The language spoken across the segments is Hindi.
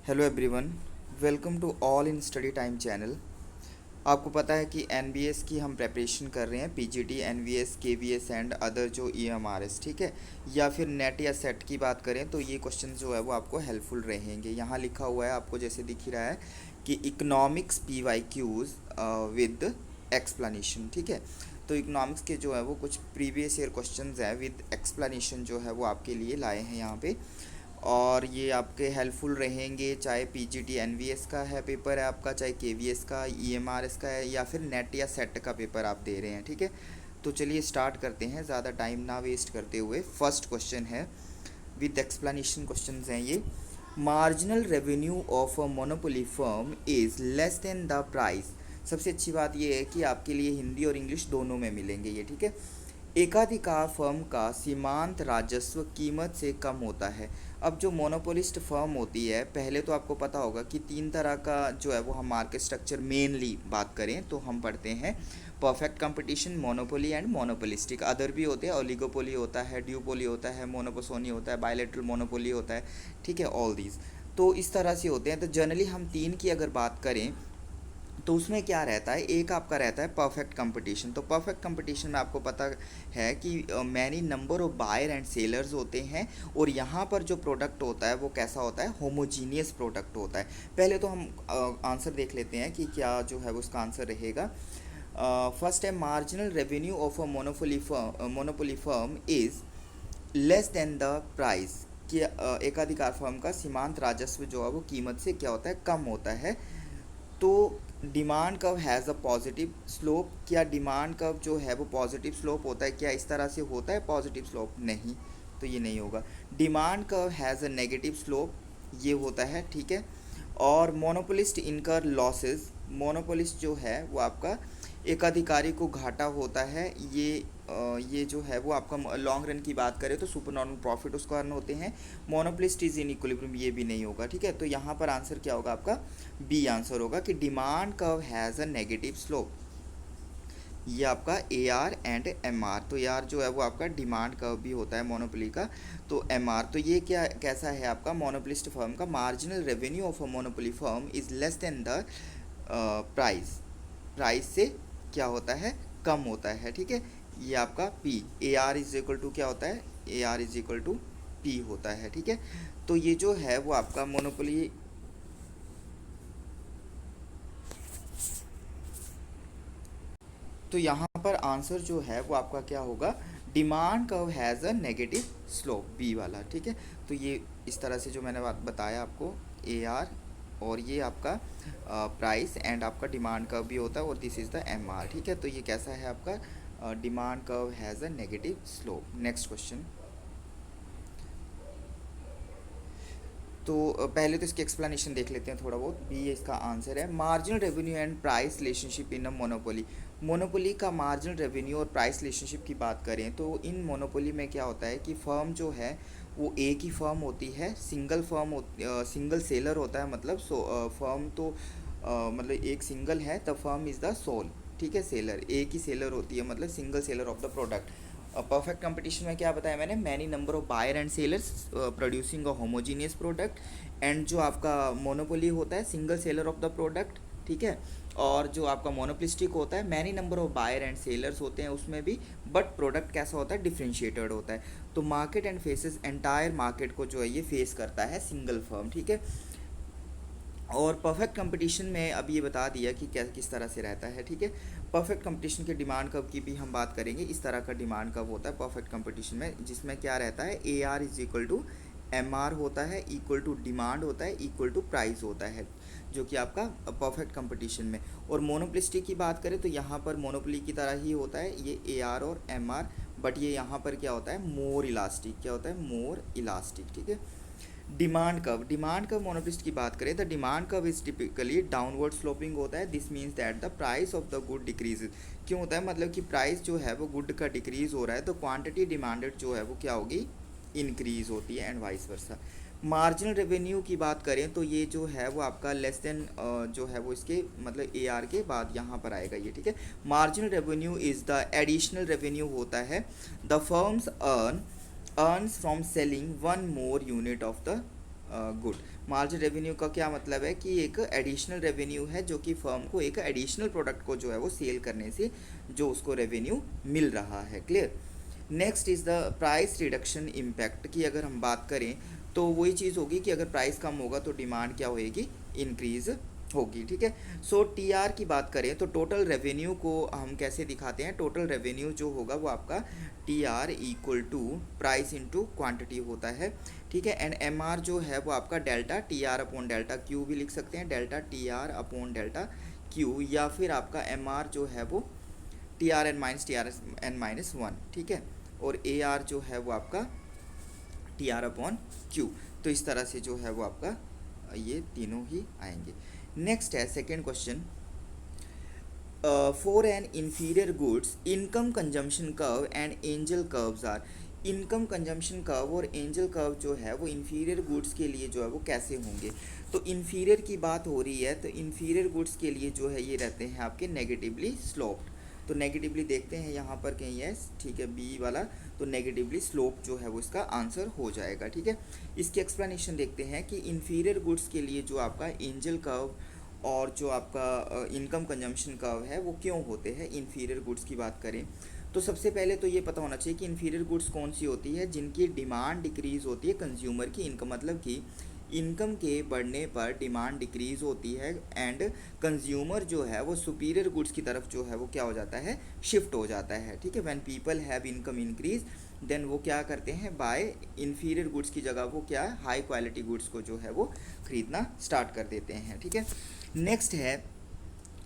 Hello everyone, welcome to all in study time channel. आपको पता है कि एनबीएस की हम प्रेपरेशन कर रहे हैं, PGT, NVS, KVS and other जो ईएमआरएस, ठीक है, या फिर नेट या सेट की बात करें तो ये क्वेश्चन जो है वो आपको हेल्पफुल रहेंगे। यहाँ लिखा हुआ है, आपको जैसे दिख ही रहा है कि इकोनॉमिक्स पीवाईक्यूज विद एक्सप्लेनेशन, ठीक है। तो इकोनॉमिक्स के जो है वो कुछ प्रीवियस ईयर क्वेश्चंस हैं विद एक्सप्लेनेशन जो है वो आपके लिए लाए हैं यहाँ पे, और ये आपके हेल्पफुल रहेंगे, चाहे पीजीटी एनवीएस का है पेपर है आपका, चाहे केवीएस का, ईएमआरएस का है, या फिर नेट या सेट का पेपर आप दे रहे हैं, ठीक है। तो चलिए स्टार्ट करते हैं ज़्यादा टाइम ना वेस्ट करते हुए। फर्स्ट क्वेश्चन है, विद एक्सप्लेनेशन क्वेश्चन हैं ये। Marginal revenue of a monopoly firm is less than the price. सबसे अच्छी बात ये है कि आपके लिए हिंदी और इंग्लिश दोनों में मिलेंगे ये, ठीक है। एकाधिकार फर्म का सीमांत राजस्व कीमत से कम होता है। अब जो मोनोपोलिस्ट फर्म होती है, पहले तो आपको पता होगा कि तीन तरह का जो है वो हम मार्केट स्ट्रक्चर मेनली बात करें तो हम पढ़ते हैं perfect competition, monopoly and monopolistic. Other भी होते हैं, ओलिगोपोली होता है, ड्यूपोली होता है, मोनोपोसोनी होता है, बायलेटरल मोनोपोली होता है, ठीक है, ऑल दीज। तो इस तरह से होते हैं। तो जनरली हम तीन की अगर बात करें तो उसमें क्या रहता है, एक आपका रहता है परफेक्ट कंपटीशन। तो परफेक्ट कंपटीशन में आपको पता है कि many number of buyer and sellers होते हैं, और यहाँ पर जो प्रोडक्ट होता है वो कैसा होता है, होमोजीनियस प्रोडक्ट होता है। पहले तो हम आंसर देख लेते हैं कि क्या जो है वो उसका आंसर रहेगा। फर्स्ट है, marginal revenue of a monopoly firm is less than the price, कि एकाधिकार फर्म का सीमांत राजस्व जो है वो कीमत से क्या होता है, कम होता है। तो demand curve has a positive slope. क्या डिमांड कर्व जो है वो पॉजिटिव स्लोप होता है? क्या इस तरह से होता है पॉजिटिव स्लोप? नहीं, तो ये नहीं होगा। Demand curve has a negative slope, ये होता है, ठीक है। और मोनोपोलिस्ट इनकर लॉसेस, मोनोपोलिस्ट जो है वो आपका एकाधिकारी को घाटा होता है। ये जो है वो आपका लॉन्ग रन की बात करें तो सुपर नॉर्मल प्रॉफिट उसको अर्न होते हैं। मोनोपोलिस्ट इज इन इक्विलिब्रियम, ये भी नहीं होगा, ठीक है। तो यहाँ पर आंसर क्या होगा आपका? बी आंसर होगा कि demand curve has a negative slope. ये आपका A R and M R. तो यार जो है वो आपका डिमांड कर्व भी होता है मोनोपोली का। तो एम आर, तो ये क्या कैसा है आपका? मोनोपोलिस्ट फर्म का marginal revenue of a monopoly firm is less than the price, price से क्या होता है, कम होता है, ठीक है। ये आपका P, A R is equal to क्या होता है, A R is equal to P होता है, ठीक है। तो ये जो है वो आपका मोनोपोली, तो यहाँ पर आंसर जो है वो आपका क्या होगा, demand curve has a negative slope, B वाला, ठीक है। तो ये इस तरह से जो मैंने बात बताया आपको, ए आर और ये आपका प्राइस एंड आपका डिमांड कर्व भी होता है, और this is the M R, ठीक है। तो ये कैसा है आपका, demand curve has a negative slope. Next question. तो पहले तो इसकी एक्सप्लेनेशन देख लेते हैं थोड़ा बहुत। बी इसका आंसर है, marginal revenue and price relationship in a monopoly. Monopoly का मार्जिनल रेवेन्यू और प्राइस रिलेशनशिप की बात करें तो इन मोनोपोली में क्या होता है कि फर्म जो है वो एक ही फर्म होती है, सिंगल फर्म, सिंगल सेलर होता है, मतलब फर्म तो मतलब एक सिंगल है, the firm is the sole, ठीक है। सेलर एक ही सेलर होती है, मतलब single seller of the product. Perfect competition में क्या बताया मैंने, many number of buyer and sellers producing a homogeneous product. And जो आपका मोनोपोली होता है, single seller of the product, ठीक है। और जो आपका मोनोपोलिस्टिक होता है, many number of buyer and sellers होते हैं उसमें भी, बट प्रोडक्ट कैसा होता है, डिफ्रेंशिएटेड होता है। तो market and faces, entire market को जो है ये फेस करता है सिंगल फर्म, ठीक है। और परफेक्ट कंपटीशन में अब ये बता दिया कि क्या किस तरह से रहता है, ठीक है। परफेक्ट कंपटीशन के डिमांड कर्व की भी हम बात करेंगे। इस तरह का डिमांड कर्व होता है परफेक्ट कंपटीशन में, जिसमें क्या रहता है, A R is equal to M R होता है, इक्वल टू डिमांड होता है, इक्वल टू प्राइस होता है, जो कि आपका परफेक्ट कंपटीशन में। और मोनोपोलिस्टिक की बात करें तो यहाँ पर मोनोपोली की तरह ही होता है ये ए आर और एम आर, बट ये यहाँ पर क्या होता है, मोर इलास्टिक, क्या होता है, मोर इलास्टिक, ठीक है। Demand curve, demand curve monopolist की बात करें, the demand curve is typically downward sloping होता है। This means that the price of the good decrease. क्यों होता है, मतलब कि प्राइस जो है वो गुड का डिक्रीज हो रहा है, तो क्वांटिटी डिमांडेड जो है वो क्या होगी, इंक्रीज होती है, and vice versa. Marginal revenue की बात करें तो ये जो है वो आपका लेस देन जो है वो इसके मतलब ए आर के बाद यहाँ पर आएगा ये, ठीक है। Marginal revenue is the additional revenue होता है the firms earns from selling one more unit of the good. Margin revenue का क्या मतलब है कि एक एडिशनल रेवेन्यू है जो कि फर्म को एक एडिशनल प्रोडक्ट को जो है वो सेल करने से जो उसको रेवेन्यू मिल रहा है। Clear. Next is the price reduction impact की अगर हम बात करें तो वही चीज़ होगी कि अगर प्राइस कम होगा तो डिमांड क्या होएगी, इंक्रीज होगी। ठीक है। सो टीआर की बात करें तो टोटल रेवेन्यू को हम कैसे दिखाते हैं, टोटल रेवेन्यू जो होगा वो आपका TR equal to price into quantity होता है। ठीक है। एंड एमआर जो है वो आपका delta TR upon delta Q भी लिख सकते हैं, delta TR upon delta Q, या फिर आपका एमआर जो है वो T R N minus one. ठीक है। और ए आर जो है वो आपका टी आर अपॉन क्यू। तो इस तरह से जो है वो आपका ये तीनों ही आएंगे। नेक्स्ट है second question, for an inferior goods income consumption curve and Engel curves are. Income consumption curve और एंजल कर्व जो है वो इन्फीरियर गुड्स के लिए जो है वो कैसे होंगे। तो इन्फीरियर की बात हो रही है तो इन्फीरियर गुड्स के लिए जो है ये रहते हैं आपके नेगेटिवली स्लोप्ड। तो नेगेटिवली देखते हैं यहाँ पर कहीं है, ठीक है, बी वाला। तो नेगेटिवली स्लोप जो है वो इसका आंसर हो जाएगा। ठीक है। इसकी एक्सप्लेनेशन देखते हैं कि इन्फीरियर गुड्स के लिए जो आपका एंजल कर्व और जो आपका इनकम कंजम्पशन कर्व है वो क्यों होते हैं इन्फीरियर गुड्स की बात करें तो सबसे पहले तो ये पता होना चाहिए कि इन्फीरियर गुड्स कौन सी होती है, जिनकी डिमांड डिक्रीज होती है कंज्यूमर की इनकम, मतलब कि इनकम के बढ़ने पर डिमांड डिक्रीज होती है एंड कंज्यूमर जो है वो सुपीरियर गुड्स की तरफ जो है वो क्या हो जाता है, शिफ्ट हो जाता है। ठीक है। When people have income increase then वो क्या करते हैं, बाय इन्फीरियर गुड्स की जगह वो क्या हाई क्वालिटी गुड्स को जो है वो खरीदना स्टार्ट कर देते हैं। ठीक है। नेक्स्ट है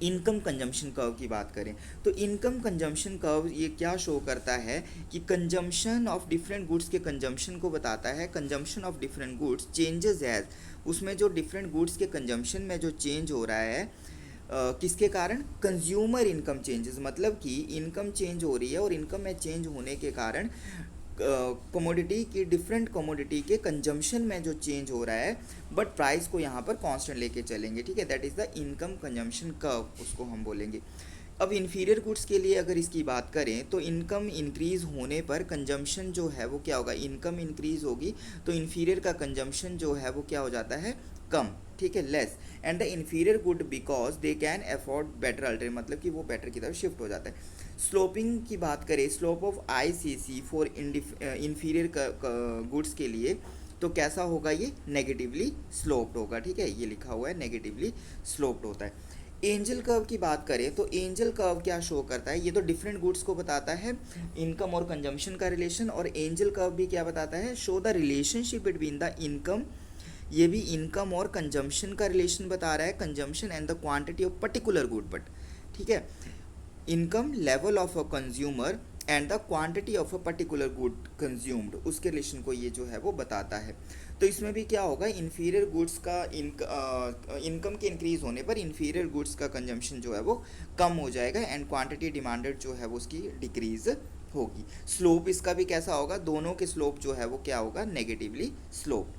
इनकम कंजम्पशन कर्व की बात करें तो इनकम कंजम्पशन कर्व ये क्या शो करता है कि कंजम्पशन ऑफ डिफरेंट गुड्स के कंजम्पशन को बताता है। Consumption of different goods changes as, उसमें जो डिफरेंट गुड्स के कंजम्पशन में जो चेंज हो रहा है किसके कारण, कंज्यूमर इनकम चेंजेस, मतलब कि इनकम चेंज हो रही है और इनकम में चेंज होने के कारण कमोडिटी की डिफरेंट कमोडिटी के कंजम्पशन में जो चेंज हो रहा है बट प्राइस को यहाँ पर कांस्टेंट लेके चलेंगे। ठीक है। That is the income consumption curve उसको हम बोलेंगे। अब इन्फीरियर गुड्स के लिए अगर इसकी बात करें तो इनकम इंक्रीज होने पर कंजम्पशन जो है वो क्या होगा, इनकम इंक्रीज होगी तो इन्फीरियर का कंजम्पशन जो है वो क्या हो जाता है, कम। ठीक है, less. And the inferior good because they can afford better alternative, मतलब कि वो बेटर की तरफ शिफ्ट हो जाता है। स्लोपिंग की बात करें, slope of ICC for inferior goods के लिए तो कैसा होगा, ये नेगेटिवली स्लोप्ड होगा। ठीक है, ये लिखा हुआ है नेगेटिवली स्लोप्ड होता है। एंजल कर्व की बात करें तो एंजल कर्व क्या शो करता है, ये तो डिफरेंट गुड्स को बताता है इनकम और कंजम्पशन का रिलेशन, और एंजल कर्व भी क्या बताता है, show the relationship between the income, ये भी इनकम और कंजम्पशन का रिलेशन बता रहा है, consumption and the quantity of particular good. But ठीक है, income level of a consumer and the quantity of a particular good consumed, उसके रिलेशन को ये जो है वो बताता है। तो इसमें भी क्या होगा, इन्फीरियर गुड्स का इनकम के इंक्रीज होने पर इन्फीरियर गुड्स का कंजम्पशन जो है वो कम हो जाएगा एंड क्वांटिटी डिमांडेड जो है वो उसकी डिक्रीज होगी। स्लोप इसका भी कैसा होगा, दोनों के स्लोप जो है वो क्या होगा, negatively slope.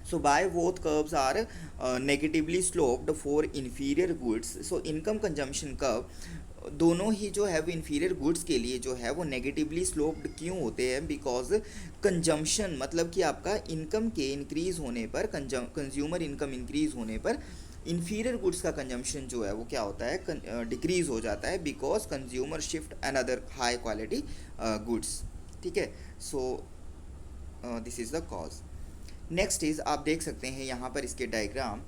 So by both curves are negatively sloped for inferior goods. So income consumption curve दोनों ही जो है वो इन्फीरियर गुड्स के लिए जो है वो नेगेटिवली स्लोप्ड क्यों होते हैं, बिकॉज कंजम्पशन मतलब कि आपका इनकम के इंक्रीज होने पर, कंज्यूमर इनकम इंक्रीज होने पर इन्फीरियर गुड्स का कंजम्पशन जो है वो क्या होता है, डिक्रीज हो जाता है, because consumer shift another high quality goods. ठीक है। So this is the cause. Next is आप देख सकते हैं यहाँ पर इसके डायग्राम,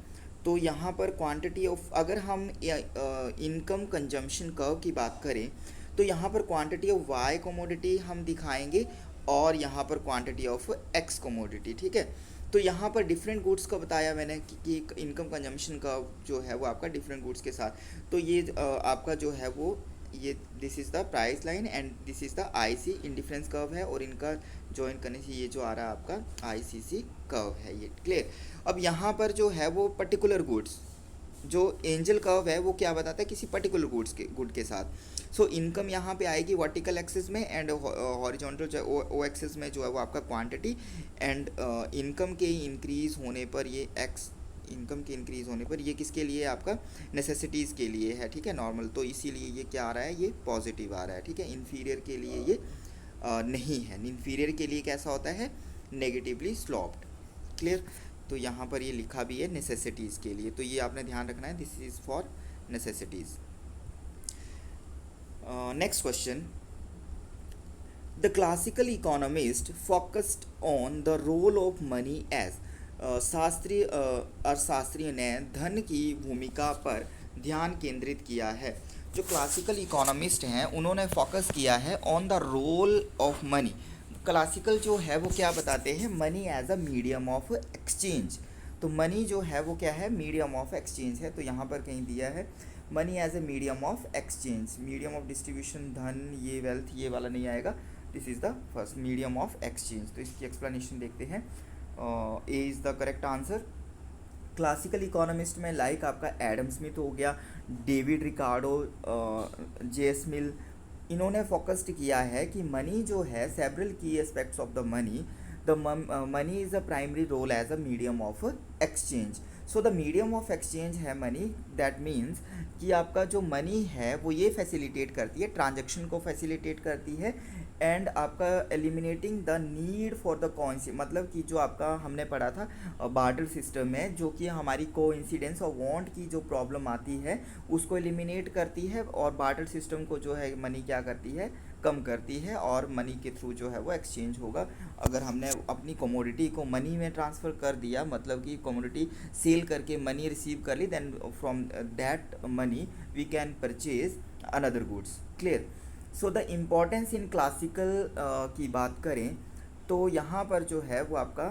तो यहाँ पर क्वांटिटी ऑफ, अगर हम इनकम कंजम्पशन कर्व की बात करें तो यहाँ पर क्वांटिटी ऑफ वाई कमोडिटी हम दिखाएंगे और यहाँ पर क्वांटिटी ऑफ एक्स कमोडिटी। ठीक है। तो यहाँ पर डिफरेंट गुड्स का बताया मैंने कि इनकम कंजम्पशन कर्व जो है वो आपका डिफरेंट गुड्स के साथ, तो ये आपका जो है वो ये this is the price line and this is the IC indifference curve है, और इनका ज्वाइन करने से ये जो आ रहा है आपका आईसीसी कर्व है ये। क्लियर। अब यहाँ पर जो है वो पर्टिकुलर गुड्स, जो एंजल कर्व है वो क्या बताता है, किसी पर्टिकुलर गुड के साथ। सो इनकम यहाँ पे आएगी वर्टिकल एक्सिस में एंड हॉरिजॉन्टल जो ओ एक्सिस में जो है वो आपका क्वांटिटी, एंड इनकम के इंक्रीज होने पर ये एक्स, इनकम के इंक्रीज होने पर ये किसके लिए, आपका नेसेसिटीज़ के लिए है। ठीक है, नॉर्मल, तो इसीलिए ये क्या आ रहा है, ये पॉजिटिव आ रहा है। ठीक है। इन्फीरियर के लिए ये नहीं है, इन्फीरियर के लिए कैसा होता है, नेगेटिवली स्लोप्ड। क्लियर। तो यहाँ पर ये लिखा भी है नेसेसिटीज़ के लिए, तो ये आपने ध्यान रखना है, this is for necessities. Next question, the classical economist focused on the role of money as, शास्त्रीय अर्थशास्त्रियों ने धन की भूमिका पर ध्यान केंद्रित किया है। जो क्लासिकल इकोनॉमिस्ट हैं उन्होंने फोकस किया है on the role of money. Classical जो है वो क्या बताते हैं, money as a medium of exchange. तो मनी जो है वो क्या है, मीडियम ऑफ एक्सचेंज है। तो यहाँ पर कहीं दिया है money as a medium of exchange, medium of distribution, धन, ये वेल्थ, ये वाला नहीं आएगा, this is the first medium of exchange. तो इसकी एक्सप्लेनेशन देखते हैं। A is the correct answer. Classical economist में लाइक आपका एडम स्मिथ हो गया, डेविड रिकार्डो, जे.एस. मिल, इन्होंने फोकस्ड किया है कि मनी जो है, सेवरल की aspects of the money, the money is a primary role as a medium of exchange. So the medium of exchange है मनी, दैट मीन्स कि आपका जो मनी है वो ये फैसिलिटेट करती है, ट्रांजैक्शन को फैसिलिटेट करती है, एंड आपका eliminating the need for the coins, मतलब कि जो आपका हमने पढ़ा था बार्टर सिस्टम में, जो कि हमारी कोइंसिडेंस और वांट की जो प्रॉब्लम आती है उसको एलिमिनेट करती है, और बार्टर सिस्टम को जो है मनी क्या करती है, कम करती है, और मनी के थ्रू जो है वो एक्सचेंज होगा। अगर हमने अपनी कमोडिटी को मनी में ट्रांसफ़र कर दिया, मतलब कि कमोडिटी सेल करके मनी रिसीव कर ली, then from that money we can purchase another goods. Clear. So the importance in classical की बात करें तो यहाँ पर जो है वो आपका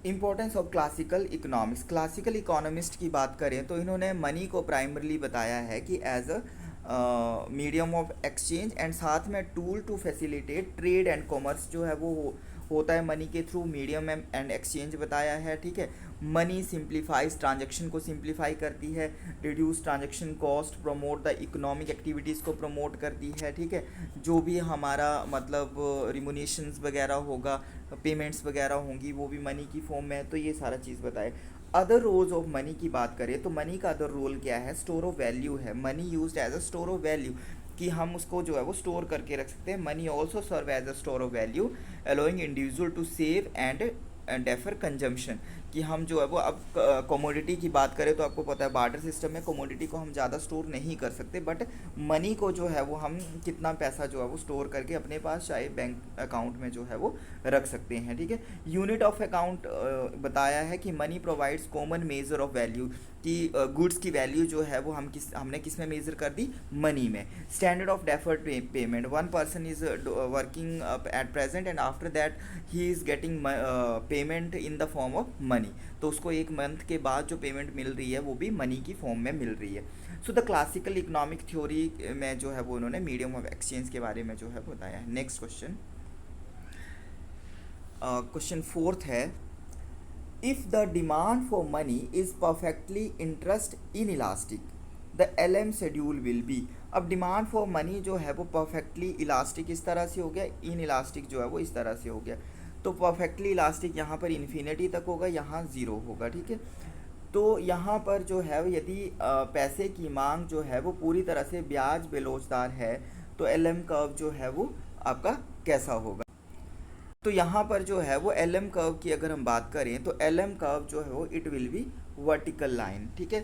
importance of classical economics, classical economist की बात करें तो इन्होंने मनी को प्राइमरली बताया है कि as a medium of exchange, and साथ में tool to facilitate trade and commerce जो है वो होता है मनी के थ्रू, मीडियम एंड एक्सचेंज बताया है। ठीक है, मनी सिंप्लीफाइज, ट्रांजैक्शन को सिंप्लीफाई करती है, reduce transaction cost, promote the economic activities को प्रमोट करती है। ठीक है, जो भी हमारा मतलब रिमुनेशंस वगैरह होगा, पेमेंट्स वगैरह होंगी, वो भी मनी की फॉर्म में है। तो ये सारा चीज़ बताए। अदर रोल्स ऑफ मनी की बात करें तो मनी का अदर रोल क्या है, स्टोर ऑफ वैल्यू है। Money used as a store of value, कि हम उसको जो है वो स्टोर करके रख सकते हैं। Money also serve as a store of value, allowing individual to save and defer consumption, कि हम जो है वो, अब कमोडिटी की बात करें तो आपको पता है बार्टर सिस्टम में कमोडिटी को हम ज़्यादा स्टोर नहीं कर सकते, बट मनी को जो है वो हम कितना पैसा जो है वो स्टोर करके अपने पास चाहे बैंक अकाउंट में जो है वो रख सकते हैं। ठीक है, यूनिट ऑफ अकाउंट बताया है कि money provides common measure of value, कि गुड्स की वैल्यू जो है वो हमने किस में मेज़र कर दी, मनी में। Standard of deferred payment, one person is working at present and after that he is getting payment in the form of money, तो उसको एक मंथ के बाद जो पेमेंट मिल रही है वो भी मनी की फॉर्म में मिल रही है। So the classical economic theory में जो है वो उन्होंने मीडियम ऑफ एक्सचेंज के बारे में जो है बताया है। नेक्स्ट क्वेश्चन, क्वेश्चन फोर्थ है, if the demand for money is perfectly interest in elastic, the LM schedule will be. अब डिमांड फॉर मनी जो है वो परफेक्टली इलास्टिक इस तरह से हो गया, इन इलास्टिक जो है वो इस तरह से हो गया। तो परफेक्टली इलास्टिक यहाँ पर इन्फिनिटी तक होगा, यहाँ ज़ीरो होगा। ठीक है, तो यहाँ पर जो है यदि पैसे की मांग जो है वो पूरी तरह से ब्याज बेलोचदार है तो LM कर्व जो है वो आपका कैसा होगा। तो यहाँ पर जो है वो LM कर्व की अगर हम बात करें तो LM कर्व जो है वो it will be vertical line. ठीक है,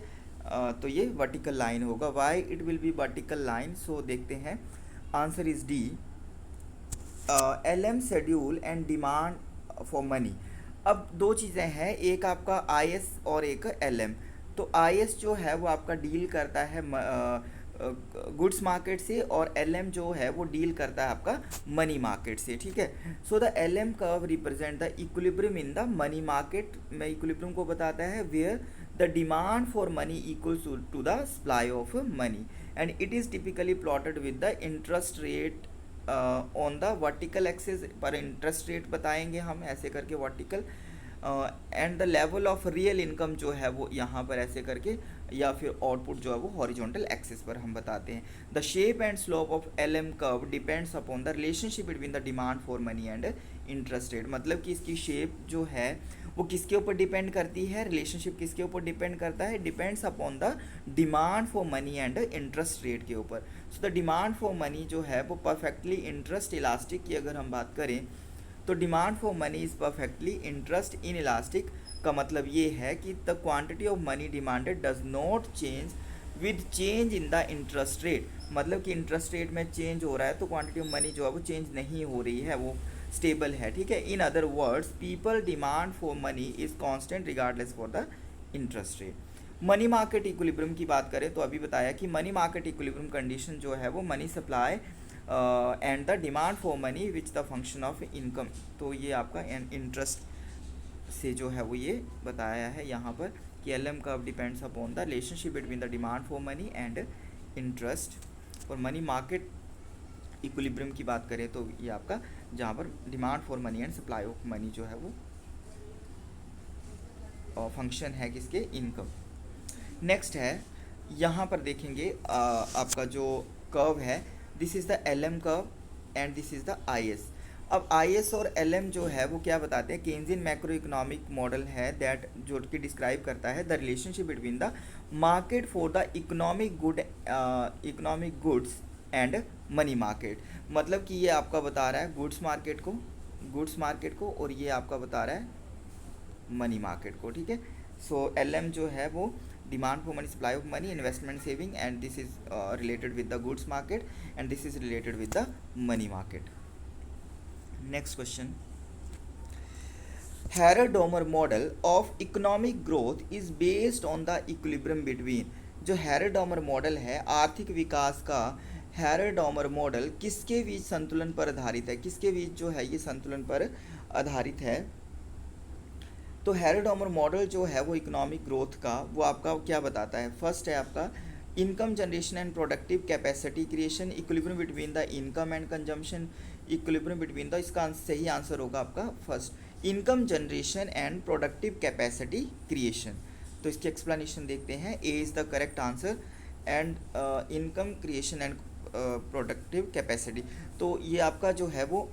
तो ये वर्टिकल लाइन होगा। Why it will be vertical line, so देखते हैं, answer is D, LM schedule and demand for money. अब दो चीज़ें हैं, एक आपका IS और एक LM। तो IS जो है वो आपका डील करता है गुड्स मार्केट से, और LM जो है वो डील करता है आपका मनी मार्केट से। ठीक है, so the LM curve represent the equilibrium in the money market में, इक्विलिब्रियम को बताता है where the demand for money equals to the supply of money, and it is typically plotted with the interest rate on the vertical axis, पर इंटरेस्ट रेट बताएंगे हम ऐसे करके vertical, and the level of real income जो है वो यहाँ पर ऐसे करके, या फिर आउटपुट जो है वो हॉरिजॉन्टल एक्सिस पर हम बताते हैं। The shape and slope of LM curve depends upon the relationship between the demand for money and interest rate, मतलब कि इसकी शेप जो है वो किसके ऊपर डिपेंड करती है, रिलेशनशिप किसके ऊपर डिपेंड करता है, depends upon the demand for money and interest rate के ऊपर। So the demand for money जो है वो परफेक्टली इंटरेस्ट इलास्टिक की अगर हम बात करें तो demand for money is perfectly interest in elastic का मतलब ये है कि the quantity of money demanded does not change with change in the interest rate. मतलब कि इंटरेस्ट रेट में चेंज हो रहा है तो क्वांटिटी ऑफ मनी जो है वो चेंज नहीं हो रही है, वो स्टेबल है, ठीक है। In other words people demand for money is constant regardless for the interest rate. Money market equilibrium की बात करें तो अभी बताया कि मनी मार्केट इक्विलिब्रियम कंडीशन जो है वो money supply and the demand for money which the function of income. तो ये आपका इंटरेस्ट से जो है वो ये बताया है यहाँ पर कि L M curve depends upon the relationship between the demand for money and interest. और मनी मार्केट इक्विलिब्रियम की बात करें तो ये आपका जहाँ पर demand for money and supply of money जो है वो फंक्शन है किसके, इनकम। नेक्स्ट है यहाँ पर देखेंगे आपका जो कर्व है, this is the L M curve and this is the I S. अब आई एस और एल एम जो है वो क्या बताते हैं, केन्जियन मैक्रो इकोनॉमिक मॉडल है दैट जो कि डिस्क्राइब करता है the relationship between the market for the economic goods and money market. मतलब कि ये आपका बता रहा है गुड्स मार्केट को और ये आपका बता रहा है मनी मार्केट को, ठीक है। सो एल एम जो है वो demand for money, supply of money, investment saving and this is related with the goods market and this is related with the money market. Next question, Harrod Domar model of economic growth is based on the equilibrium between. जो हैरर-डोमर मॉडल है आर्थिक विकास का, हैरर-डोमर मॉडल किसके बीच संतुलन पर आधारित है, किसके बीच जो है ये संतुलन पर आधारित है। तो हैरर-डोमर मॉडल जो है वो इकोनॉमिक ग्रोथ का वो आपका क्या बताता है, फर्स्ट है आपका income generation and productive capacity creation, equilibrium between the income and consumption, equilibrium between the, इसका सही आंसर होगा आपका first income generation and productive capacity creation. तो इसकी एक्सप्लेनेशन देखते हैं, A is the correct answer and income creation and productive capacity. तो ये आपका जो है वो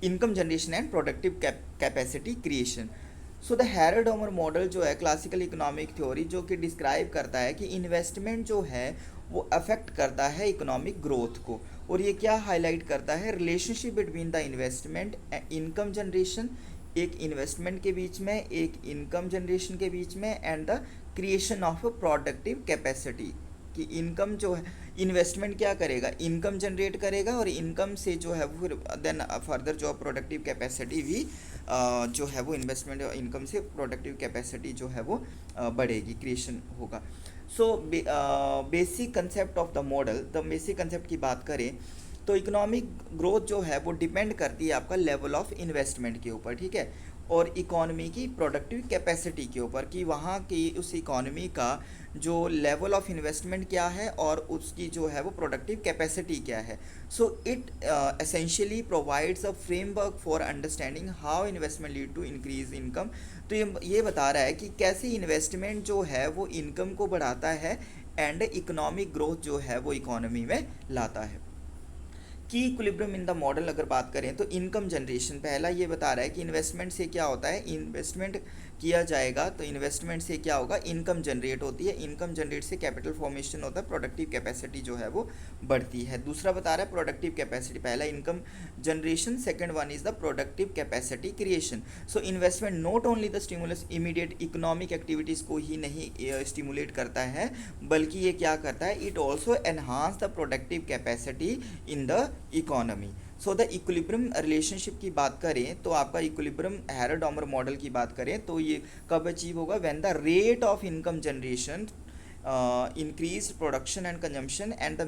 income generation and productive capacity creation. So the Harrod Domar model जो है क्लासिकल इकोनॉमिक थ्योरी जो कि डिस्क्राइब करता है कि इन्वेस्टमेंट जो है वो अफेक्ट करता है इकोनॉमिक ग्रोथ को, और ये क्या हाईलाइट करता है, relationship between the investment income generation, एक इन्वेस्टमेंट के बीच में, एक इनकम जनरेशन के बीच में, and the creation of productive capacity. कि इनकम जो है, इन्वेस्टमेंट क्या करेगा, इनकम जनरेट करेगा और इनकम से जो है वो फिर देन फर्दर जो प्रोडक्टिव कैपेसिटी भी जो है वो इन्वेस्टमेंट और इनकम से प्रोडक्टिव कैपेसिटी जो है वो बढ़ेगी, क्रिएशन होगा। So basic concept of the model, the basic concept की बात करें तो इकोनॉमिक ग्रोथ जो है वो डिपेंड करती है आपका लेवल ऑफ इन्वेस्टमेंट के ऊपर, ठीक है, और इकोनॉमी की प्रोडक्टिव कैपेसिटी के ऊपर कि वहाँ की उस इकोनॉमी का जो लेवल ऑफ इन्वेस्टमेंट क्या है और उसकी जो है वो प्रोडक्टिव कैपेसिटी क्या है। So it essentially provides a framework for understanding how investment lead to increase income. तो ये बता रहा है कि कैसे इन्वेस्टमेंट जो है वो इनकम को बढ़ाता है एंड इकोनॉमिक ग्रोथ जो है वो इकोनॉमी में लाता है। की इक्विलिब्रियम इन द मॉडल अगर बात करें तो इनकम जनरेशन, पहला ये बता रहा है कि इन्वेस्टमेंट से क्या होता है, इन्वेस्टमेंट किया जाएगा तो इन्वेस्टमेंट से क्या होगा, इनकम जनरेट होती है, इनकम जनरेट से कैपिटल फॉर्मेशन होता है, प्रोडक्टिव कैपेसिटी जो है वो बढ़ती है। दूसरा बता रहा है प्रोडक्टिव कैपेसिटी, पहला income generation, second one is the productive capacity creation. So investment not only the stimulus immediate economic activities को ही नहीं स्टिमुलेट करता है बल्कि ये क्या करता है, it also enhance the productive capacity in the economy. So the equilibrium relationship की बात करें तो आपका इक्विलिब्रियम हैरर-डोमर मॉडल की बात करें तो ये कब अचीव होगा, when the rate of income generation increase production and consumption and the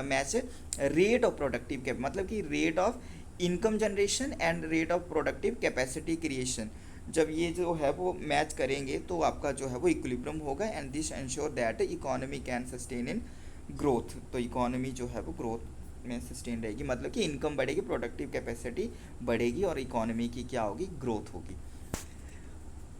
match rate of productive cap, मतलब कि rate of income generation and rate of productive capacity creation जब ये जो है वो मैच करेंगे तो आपका जो है वो इक्विलिब्रियम होगा and this ensure that economy can sustain in growth. तो इकोनॉमी जो है वो ग्रोथ में सस्टेन रहेगी, मतलब कि इनकम बढ़ेगी, प्रोडक्टिव कैपेसिटी बढ़ेगी और इकोनॉमी की क्या होगी, ग्रोथ होगी।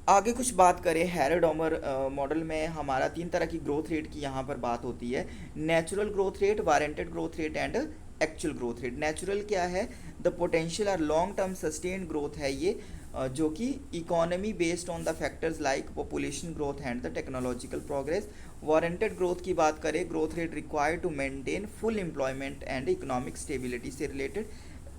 आगे कुछ बात करें हैरर-डोमर मॉडल में हमारा तीन तरह की ग्रोथ रेट की यहाँ पर बात होती है, natural growth rate, warranted growth rate and actual growth rate. Natural क्या है, द पोटेंशियल और लॉन्ग टर्म सस्टेन्ड ग्रोथ है ये, जो कि economy based on the factors like population growth and the technological progress. Warranted growth की बात करें, growth rate required to maintain full employment and economic stability से रिलेटेड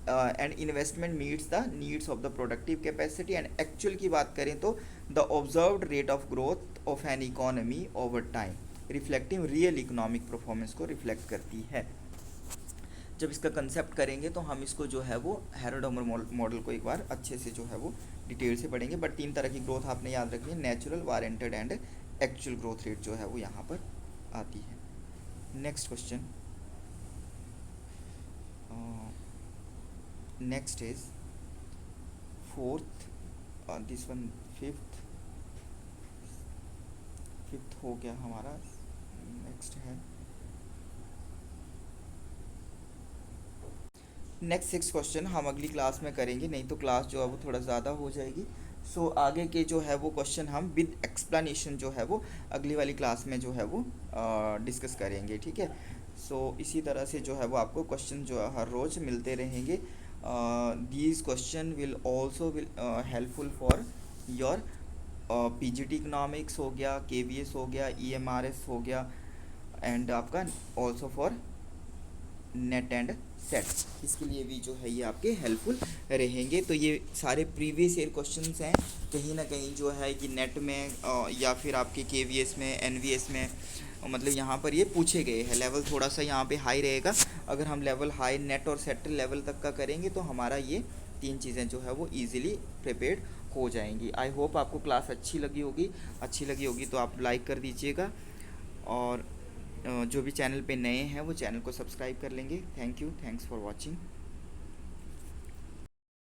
and investment meets the needs of the productive capacity. And actual की बात करें तो the observed rate of growth of an economy over time reflecting real economic performance को रिफ्लेक्ट करती है। जब इसका कंसेप्ट करेंगे तो हम इसको जो है वो हेरोडोमर मॉडल को एक बार अच्छे से जो है वो डिटेल से पढ़ेंगे। बट 3 तरह की ग्रोथ आपने याद रखनी है, natural, warranted and actual growth rate जो है वो यहाँ पर आती है। Next question, next is fourth, this one fifth हो गया हमारा। नेक्स्ट है नेक्स्ट 6 क्वेश्चन हम अगली क्लास में करेंगे, नहीं तो क्लास जो है वो थोड़ा ज़्यादा हो जाएगी। सो आगे के जो है वो क्वेश्चन हम विद एक्सप्लेनेशन जो है वो अगली वाली क्लास में जो है वो डिस्कस करेंगे, ठीक है। सो इसी तरह से जो है वो आपको क्वेश्चन जो है हर रोज़ मिलते रहेंगे। These question will also will helpful for your PGT economics हो गया, केवीएस हो गया, ईएमआरएस हो गया, एंड आपका also for net and set. इसके लिए भी जो है ये आपके हेल्पफुल रहेंगे। तो ये सारे प्रीवियस ईयर क्वेश्चंस हैं, कहीं ना कहीं जो है कि नेट में या फिर आपके केवीएस में, एनवीएस में, मतलब यहाँ पर ये पूछे गए हैं। लेवल थोड़ा सा यहाँ पे हाई रहेगा। अगर हम लेवल हाई नेट और सेट लेवल तक का करेंगे तो हमारा ये 3 चीज़ें जो है वो ईजिली प्रिपेयर्ड हो जाएंगी। आई होप आपको क्लास अच्छी लगी होगी तो आप लाइक कर दीजिएगा, और जो भी चैनल पे नए हैं वो चैनल को सब्सक्राइब कर लेंगे। Thank you, thanks for watching.